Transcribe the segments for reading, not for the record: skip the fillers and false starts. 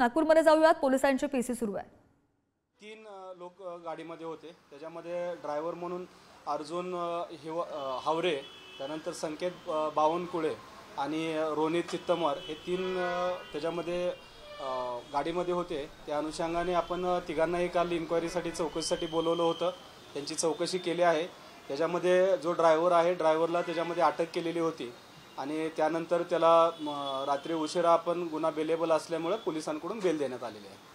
नागपूरमध्ये जाऊयात, पोलिसांची पीसी सुरू आहे। 3 लोक गाडीमध्ये होते, त्याच्यामध्ये ड्रायव्हर म्हणून अर्जुन हावरे, त्यानंतर संकेत बावनकुळे आणि रोनित चित्तमवार हे 3 त्याच्यामध्ये गाडीमध्ये होते। त्या अनुषंगाने आपण तिघांनाही काल इन्क्वायरीसाठी चौकशीसाठी बोलवलं होतं। त्यांची चौकशी केली आहे। त्याच्यामध्ये जो ड्रायव्हर आहे, ड्रायव्हरला त्याच्यामध्ये अटक केलेली होती आणि त्यानंतर त्याला रात्री उशिरा आपण गुन्हा बेलेबल असल्यामुळे पोलिसांकडून बेल देण्यात आलेली आहे।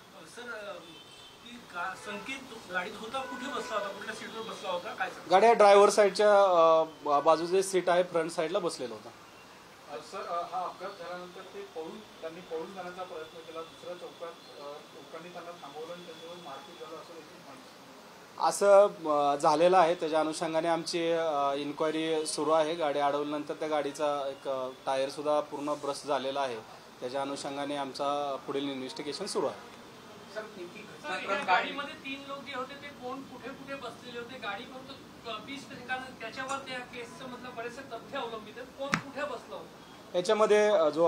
संकेत गाडीत होता, कुठे बसला होता, कुठल्या सीटवर बसला होता, काय गाड्या ड्रायव्हर साईडच्या बाजूचे सीट आहे, फ्रंट साईडला बसलेला होता। सर, हा अपघात झाल्यानंतर त्यांनी पळून जाण्याचा प्रयत्न केला, दुसऱ्या चौकांनी त्यांना थांबवलं आणि त्यांच्यावर मारपीट झालं असं झालेलं आहे। त्याच्या अनुषंगाने आमची इन्क्वायरी सुरू आहे। गाडी अडवल्यानंतर त्या गाडीचा एक टायर सुद्धा पूर्ण ब्रस्ट झालेला आहे। त्याच्या अनुषंगाने आमचा पुढील इन्व्हेस्टिगेशन सुरू आहे। सर, गाडीमध्ये 3 लोक जे होते ते कोण कुठे कुठे बसलेले होते, गाडी फक्त 20 ठिकाणी, त्याच्यावर त्या केसचं मतलब बरेचसे तथ्य अवलंबित आहेत, कोण कुठे बसलं होतं। याच्यामध्ये जो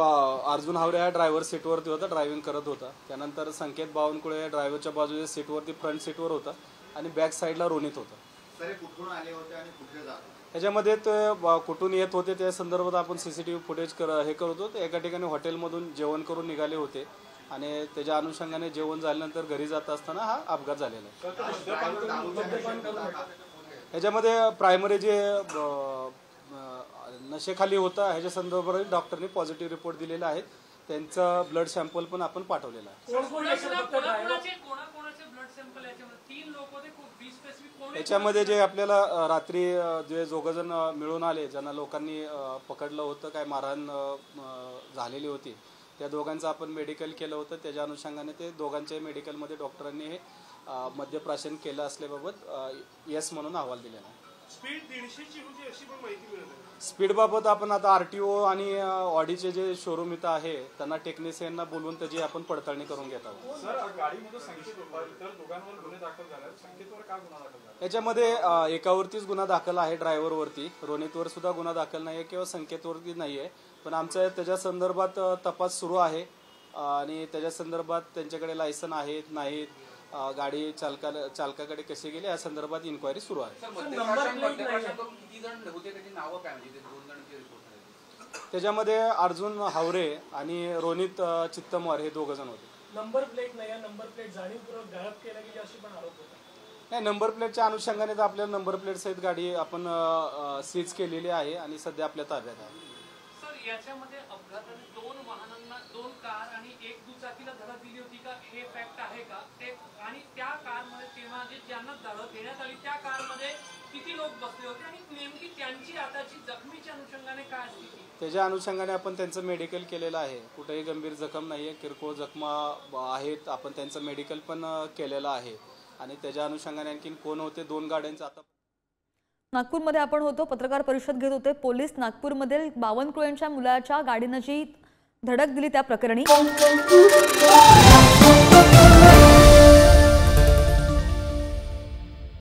अर्जुन हावरे हा ड्रायव्हर सीटवरती होता, ड्रायव्हिंग करत होता। त्यानंतर संकेत बावनकुळे ड्रायव्हरच्या बाजूच्या सीटवरती फ्रंट सीटवर होता आणि बॅक साईडला रोनित होता। सर, कुठून आले होते आणि कुठे जात होते? याच्यामध्ये ते कुठून येत होते त्या संदर्भात आपण सीसीटीव्ही फुटेज हे करत होतो। एका ठिकाणी हॉटेलमधून जेवण करून निघाले होते आणि त्याच्या अनुषंगाने जेवण झाल्यानंतर घरी जात असताना हा अपघात झालेला आहे। याच्यामध्ये प्रायमरी जे नशेखाली होता ह्याच्या संदर्भात डॉक्टरने पॉझिटिव्ह रिपोर्ट दिलेला आहे। त्यांचा ब्लड सॅम्पल पण आपण पाठवलेला आहे। याच्यामध्ये जे आपल्याला रात्री जे दोघंजण मिळून आले, ज्यांना लोकांनी पकडलं होतं, काय मारहाण झालेली होती, त्या दोघांचं आपण मेडिकल केलं होतं। त्याच्या अनुषंगाने ते दोघांच्या मेडिकलमध्ये डॉक्टरांनी हे मद्यप्राशन केलं असल्याबाबत यस म्हणून अहवाल दिलेला आहे। स्पीड 150ची म्हणजे अशी पण माहिती मिळाली। स्पीड बाबत आपण आता आरटीओ आणि ऑडीचे जे शोरूम इथं आहे त्यांना टेक्निशियनना बोलवून त्याची आपण पडताळणी करून घेत आहोत। सर, गाडीमध्ये संकेत होता, इतर दोघांवर गुन्हे दाखल झाले, संकेतवर का गुन्हा दाखल झाला? याच्यामध्ये एकावरतीच गुन्हा दाखल आहे, ड्रायव्हरवरती। रोनितवर सुद्धा गुन्हा दाखल नाही आहे किंवा संकेतवरती नाही आहे, पण आमचा त्याच्या संदर्भात तपास सुरू आहे आणि त्याच्या संदर्भात त्यांच्याकडे लायसन आहेत नाहीत, गाडी चालकाकडे कसे गेले या संदर्भात इन्क्वायरी सुरू आहे। त्याच्यामध्ये अर्जुन हावरे आणि रोनित चित्तमवार हे 2 जण होते। नंबर प्लेट नाही, नंबर प्लेट जाणीवपूर्वक गायब केला गेली अशी पण आरोप होता। नाही, नंबर प्लेटच्या अनुषंगाने तर आपल्याला नंबर प्लेट सहित गाडी आपण सीज केलेली आहे आणि सध्या आपल्या ताब्यात आहे। सर, याच्यामध्ये अपघाताने 2 वाहनांना, 2 कार आणि 1 दुचाकीला धडक दिली होती का, हे फॅक्ट आहे का? ते आणि त्या कारमध्ये तेव्हा ज्यांना धडक देण्यात आली त्या कारमध्ये किती लोक बसले होते आणि नेमकी त्यांची आताची जखमीच्या अनुषंगाने काय स्थिती? त्याच्या अनुषंगाने आपण त्यांचं मेडिकल केलेलं आहे। कुठेही गंभीर जखम नाही आहे, किरकोळ जखमा आहेत। आपण त्यांचं मेडिकल पण केलेलं आहे आणि त्याच्या अनुषंगाने आणखीन कोण होते 2 गाड्यांचं आता नागपूरमध्ये आपण होतो, पत्रकार परिषद घेत होते। पोलीस नागपूरमधील बावनकुळेंच्या मुलाच्या गाडीनं जी धडक दिली त्या प्रकरणी